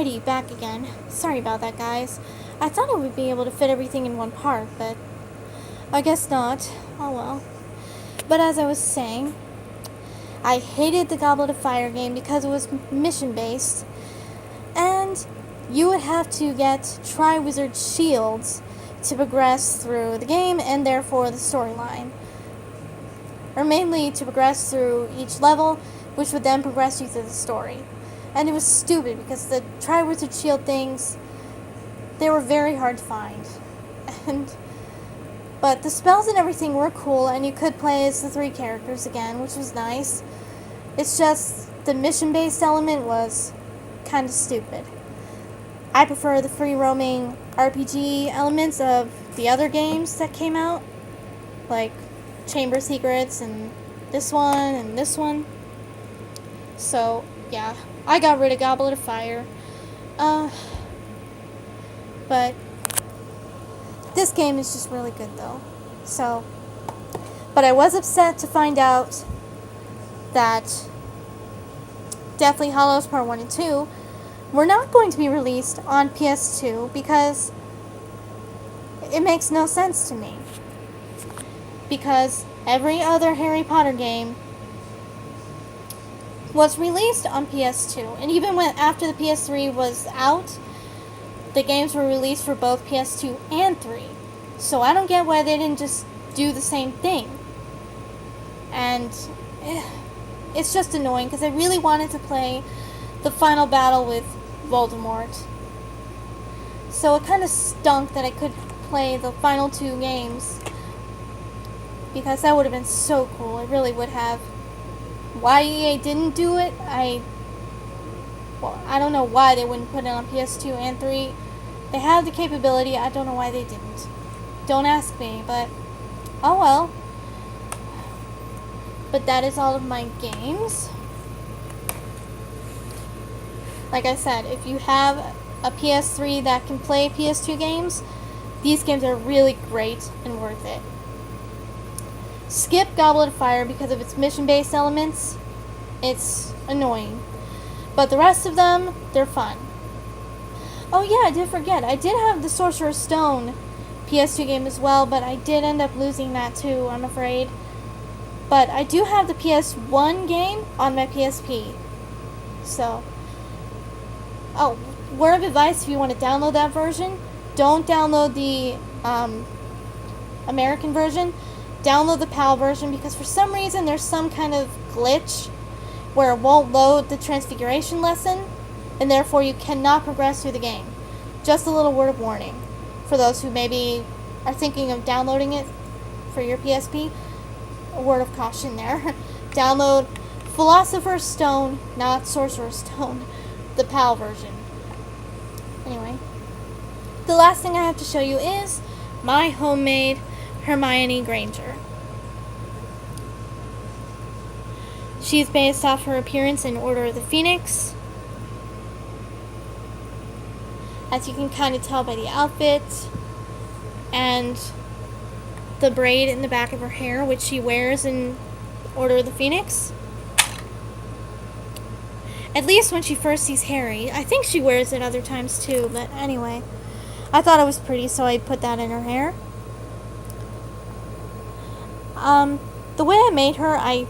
Alrighty, back again. Sorry about that, guys. I thought I would be able to fit everything in one part, but I guess not. Oh well. But as I was saying, I hated the Goblet of Fire game because it was mission-based, and you would have to get Triwizard Shields to progress through the game and therefore the storyline. Or mainly to progress through each level, which would then progress you through the story. And it was stupid because the Triwizard Shield things, they were very hard to find. But the spells and everything were cool, and you could play as the 3 characters again, which was nice. It's just the mission-based element was kind of stupid. I prefer the free-roaming RPG elements of the other games that came out, like Chamber Secrets and this one. So, yeah, I got rid of Goblet of Fire. But this game is just really good though. So, but I was upset to find out that Deathly Hallows Part 1 and 2 were not going to be released on PS2 because it makes no sense to me. Because every other Harry Potter game was released on PS2, and even when after the PS3 was out, the games were released for both PS2 and 3. So I don't get why they didn't just do the same thing. And it's just annoying because I really wanted to play the final battle with Voldemort. So it kind of stunk that I could play the final 2 games, because that would have been so cool. It really would have. Why EA didn't do it, I don't know why they wouldn't put it on PS2 and 3. They have the capability, I don't know why they didn't. Don't ask me, but oh well. But that is all of my games. Like I said, if you have a PS3 that can play PS2 games, these games are really great and worth it. Skip Goblet of Fire because of its mission-based elements. It's annoying. But the rest of them, they're fun. Oh yeah, I did forget. I did have the Sorcerer's Stone PS2 game as well, but I did end up losing that too, I'm afraid. But I do have the PS1 game on my PSP. So, oh, word of advice if you want to download that version, don't download the American version. Download the PAL version, because for some reason there's some kind of glitch where it won't load the Transfiguration lesson, and therefore you cannot progress through the game. Just a little word of warning for those who maybe are thinking of downloading it for your PSP. A word of caution there. Download Philosopher's Stone, not Sorcerer's Stone, the PAL version. Anyway, the last thing I have to show you is my homemade Hermione Granger. She's based off her appearance in Order of the Phoenix, as you can kind of tell by the outfit and the braid in the back of her hair, which she wears in Order of the Phoenix. At least when she first sees Harry. I think she wears it other times too, but anyway. I thought it was pretty, so I put that in her hair. The way I made her, I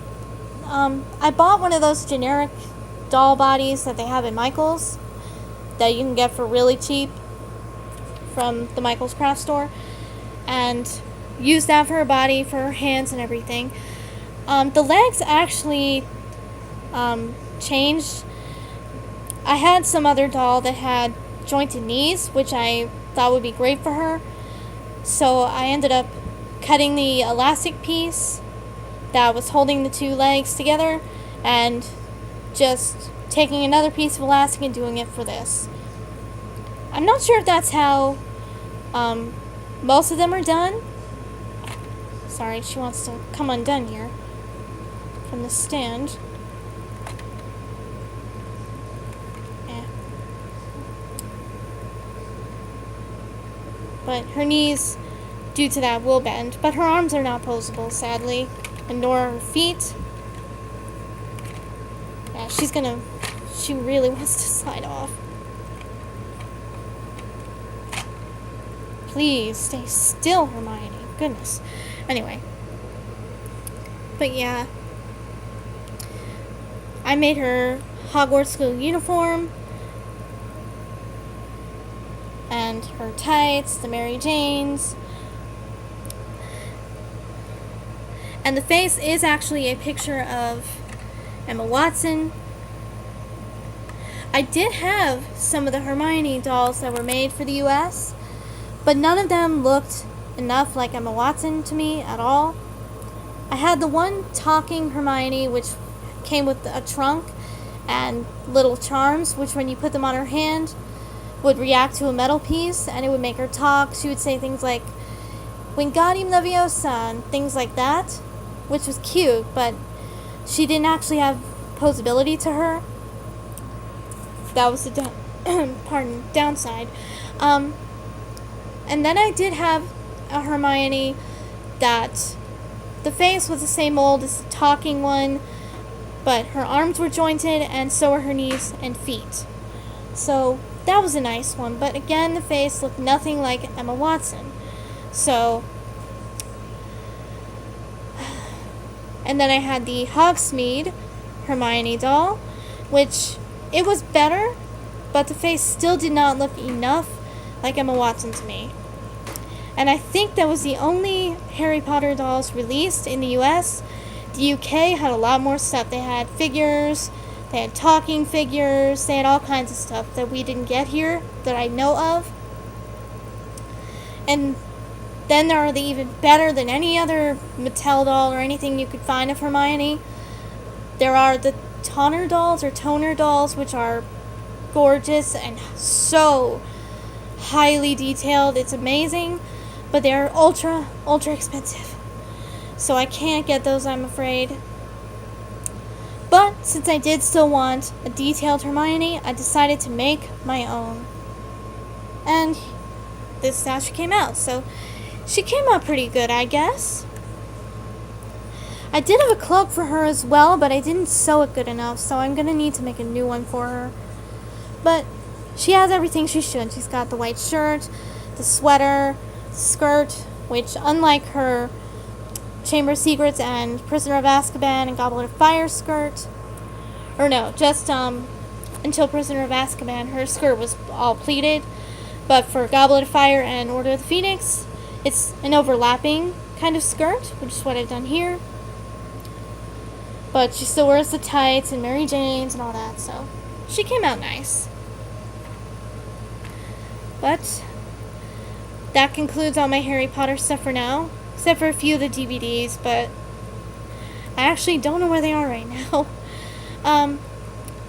bought one of those generic doll bodies that they have at Michael's that you can get for really cheap from the Michael's craft store, and used that for her body, for her hands and everything. The legs actually changed. I had some other doll that had jointed knees, which I thought would be great for her, so I ended up cutting the elastic piece that was holding the 2 legs together and just taking another piece of elastic and doing it for this. I'm not sure if that's how most of them are done. Sorry, she wants to come undone here from the stand. But her knees, due to that, will bend. But her arms are not posable, sadly. And nor are her feet. Yeah, she really wants to slide off. Please stay still, Hermione. Goodness. Anyway. But yeah. I made her Hogwarts school uniform. And her tights, the Mary Janes. And the face is actually a picture of Emma Watson. I did have some of the Hermione dolls that were made for the US, but none of them looked enough like Emma Watson to me at all. I had the one talking Hermione, which came with a trunk and little charms, which when you put them on her hand would react to a metal piece and it would make her talk. She would say things like Wingardium Leviosa and things like that, which was cute, but she didn't actually have posability to her. That was the downside. And then I did have a Hermione that the face was the same mold as the talking one, but her arms were jointed and so were her knees and feet. So that was a nice one, but again, the face looked nothing like Emma Watson. So, and then I had the Hogsmeade Hermione doll, which it was better, but the face still did not look enough like Emma Watson to me. And I think that was the only Harry Potter dolls released in the US. The UK had a lot more stuff. They had figures, they had talking figures, they had all kinds of stuff that we didn't get here that I know of. And then there are the even better than any other Mattel doll or anything you could find of Hermione. There are the toner dolls, which are gorgeous and so highly detailed. It's amazing, but they're ultra expensive. So I can't get those, I'm afraid. But since I did still want a detailed Hermione, I decided to make my own. And this is how she came out. So she came out pretty good, I guess. I did have a cloak for her as well, but I didn't sew it good enough, so I'm going to need to make a new one for her. But she has everything she should. She's got the white shirt, the sweater, skirt, which unlike her Chamber of Secrets and Prisoner of Azkaban and Goblet of Fire skirt, or no, just until Prisoner of Azkaban, her skirt was all pleated, but for Goblet of Fire and Order of the Phoenix, it's an overlapping kind of skirt, which is what I've done here. But she still wears the tights and Mary Janes and all that, so she came out nice. But that concludes all my Harry Potter stuff for now, except for a few of the DVDs, but I actually don't know where they are right now.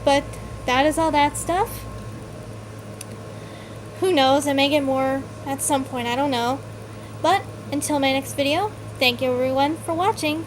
But that is all that stuff. Who knows, I may get more at some point, I don't know. But until my next video, thank you everyone for watching.